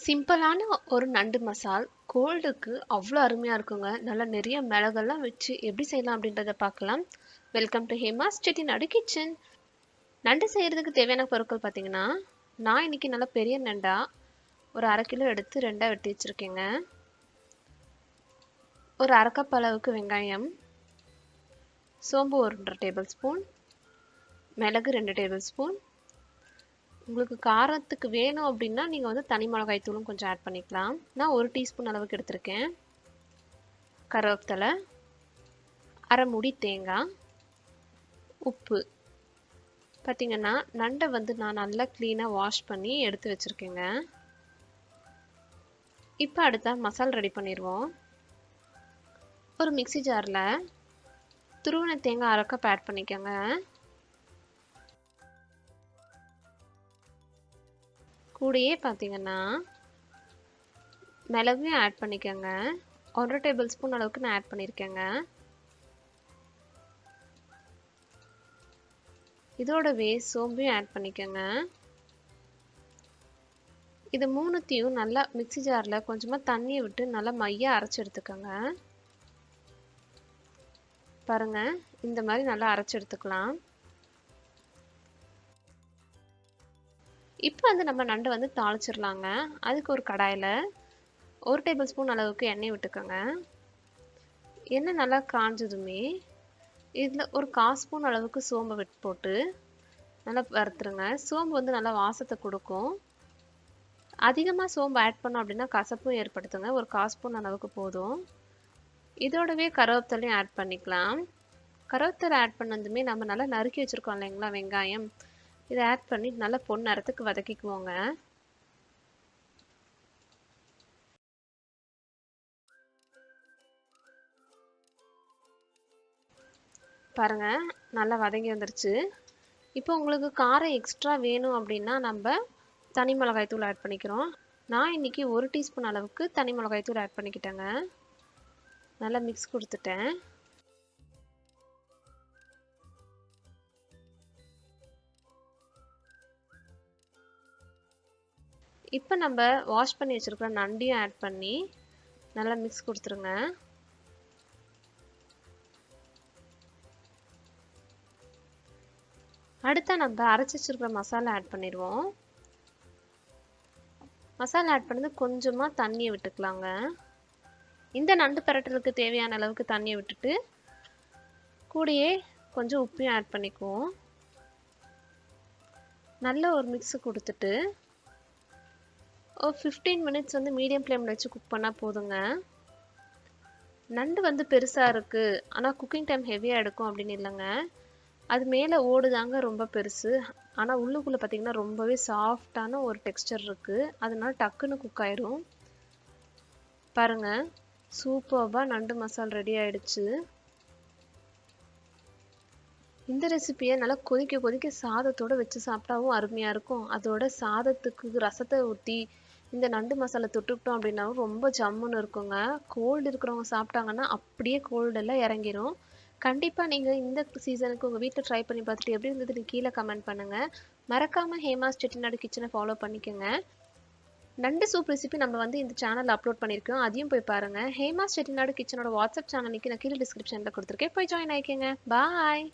சிம்பிளான ஒரு நண்டு மசால் கோல்டுக்கு அவ்வளோ அருமையாக இருக்குங்க. நல்லா நிறைய மிளகெல்லாம் வச்சு எப்படி செய்யலாம் அப்படின்றத பார்க்கலாம். Welcome to Hema's Chettinad kitchen. நண்டு செய்கிறதுக்கு தேவையான பொருட்கள் பார்த்தீங்கன்னா, நான் இன்னைக்கு நல்லா பெரிய நண்டா ஒரு 1/2 கிலோ எடுத்து ரெண்டாக வெட்டி வச்சுருக்கேங்க. ஒரு 1/2 கப் அளவுக்கு வெங்காயம், சோம்பு 1 டேபிள் ஸ்பூன், மிளகு 2 டேபிள் ஸ்பூன். உங்களுக்கு காரத்துக்கு வேணும் அப்படின்னா நீங்கள் வந்து தனி மிளகாய் தூளும் கொஞ்சம் ஆட் பண்ணிக்கலாம். நான் 1 டீஸ்பூன் அளவுக்கு எடுத்திருக்கேன். கருவேப்பிலை, 1/2 மூடி தேங்காய், உப்பு. பார்த்தீங்கன்னா நண்டை வந்து நான் நல்லா க்ளீனாக வாஷ் பண்ணி எடுத்து வச்சுருக்கேங்க. இப்போ அடுத்தா மசாலா ரெடி பண்ணிடுவோம். ஒரு மிக்ஸி ஜாரில் துருவின தேங்காய் 1/2 கப் ஆட் பண்ணிக்கோங்க. கூடயே பார்த்தீங்கன்னா மிளகையும் ஆட் பண்ணிக்கோங்க. 1 டேபிள் ஸ்பூன் அளவுக்கு நான் ஆட் பண்ணியிருக்கேங்க. இதோடவே சோம்பையும் ஆட் பண்ணிக்கோங்க. இது மூணுத்தையும் நல்லா மிக்ஸி ஜாரில் கொஞ்சமாக தண்ணியை விட்டு நல்லா மையாக அரைச்சி எடுத்துக்கோங்க. பாருங்கள், இந்த மாதிரி நல்லா அரைச்சி எடுத்துக்கலாம். இப்போ வந்து நம்ம நண்டை வந்து தாளிச்சிடலாங்க. அதுக்கு ஒரு கடாயில் 1 டேபிள் ஸ்பூன் அளவுக்கு எண்ணெய் விட்டுக்கோங்க. எண்ணெய் நல்லா காஞ்சதுமே இதில் ஒரு 1/4 ஸ்பூன் அளவுக்கு சோம்பை போட்டு நல்லா வறுத்துருங்க. சோம்பு வந்து நல்லா வாசத்தை கொடுக்கும். அதிகமாக சோம்பு ஆட் பண்ணோம் அப்படின்னா கசப்பும் ஏற்படுத்துங்க. ஒரு 1/4 ஸ்பூன் அளவுக்கு போதும். இதோடவே கருவேப்பிலையும் ஆட் பண்ணிக்கலாம். கருவேப்பிலை ஆட் பண்ணதுமே நம்ம நல்லா நறுக்கி வச்சுருக்கோம் இல்லைங்களா வெங்காயம், இதை ஆட் பண்ணி நல்லா பொன்னிறத்துக்கு வதக்கிக்குவோங்க. பாருங்கள், நல்லா வதங்கி வந்துருச்சு. இப்போ உங்களுக்கு காரம் எக்ஸ்ட்ரா வேணும் அப்படின்னா நம்ம தனி மிளகாய் தூள் ஆட் பண்ணிக்கிறோம். நான் இன்றைக்கி 1 டீஸ்பூன் அளவுக்கு தனி மிளகாய் தூள் ஆட் பண்ணிக்கிட்டேங்க. நல்லா மிக்ஸ் கொடுத்துட்டேன். இப்போ நம்ம வாஷ் பண்ணி வச்சுருக்கிற நண்டையும் ஆட் பண்ணி நல்லா மிக்ஸ் கொடுத்துருங்க. அடுத்தா நம்ம அரைச்சி வச்சுருக்கிற மசாலா ஆட் பண்ணிடுவோம். மசாலா ஆட் பண்ணது கொஞ்சமாக தண்ணியை விட்டுக்கலாங்க. இந்த நண்டு பரட்டுறதுக்கு தேவையான அளவுக்கு தண்ணியை விட்டுட்டு கூடயே கொஞ்சம் உப்பையும் ஆட் பண்ணிக்குவோம். நல்ல ஒரு மிக்ஸு கொடுத்துட்டு ஒரு 15 மினிட்ஸ் வந்து மீடியம் ஃப்ளேமில் வச்சு குக் பண்ணால் போதுங்க. நண்டு வந்து பெருசாக இருக்குது ஆனால் குக்கிங் டைம் ஹெவியாக எடுக்கும் அப்படின்னு இல்லைங்க. அது மேலே ஓடுதாங்க ரொம்ப பெருசு, ஆனால் உள்ளுக்குள்ளே பார்த்திங்கன்னா ரொம்பவே சாஃப்டான ஒரு டெக்ஸ்டர் இருக்குது. அதனால டக்குன்னு குக் ஆயிரும். பாருங்கள், சூப்பராக நண்டு மசால் ரெடி ஆயிடுச்சு. இந்த ரெசிபியை நல்லா கொதிக்க கொதிக்க சாதத்தோடு வச்சு சாப்பிட்டாவும் அருமையாக இருக்கும். அதோட சாதத்துக்கு ரசத்தை ஊற்றி இந்த நண்டு மசாலா தொட்டுக்கிட்டோம் அப்படின்னாவும் ரொம்ப ஜம்முன்னு இருக்குங்க. கோல்டு இருக்கிறவங்க சாப்பிட்டாங்கன்னா அப்படியே கோல்டெல்லாம் இறங்கிரும். கண்டிப்பாக நீங்கள் இந்த சீசனுக்கு உங்கள் வீட்டில் ட்ரை பண்ணி பார்த்துட்டு எப்படி இருந்ததுன்னு கீழே கமெண்ட் பண்ணுங்கள். மறக்காமல் ஹேமாஸ் செட்டிநாடு கிச்சனை ஃபாலோ பண்ணிக்கோங்க. நண்டு சூப் ரெசிபி நம்ம வந்து இந்த சேனலில் அப்லோட் பண்ணியிருக்கோம், அதையும் போய் பாருங்கள். ஹேமாஸ் செட்டிநாடு கிச்சனோட வாட்ஸ்அப் சேனலுக்கு நான் கீழே டிஸ்கிரிப்ஷனில் கொடுத்துருக்கேன், போய் ஜாயின் ஆகிக்கோங்க. பாய்.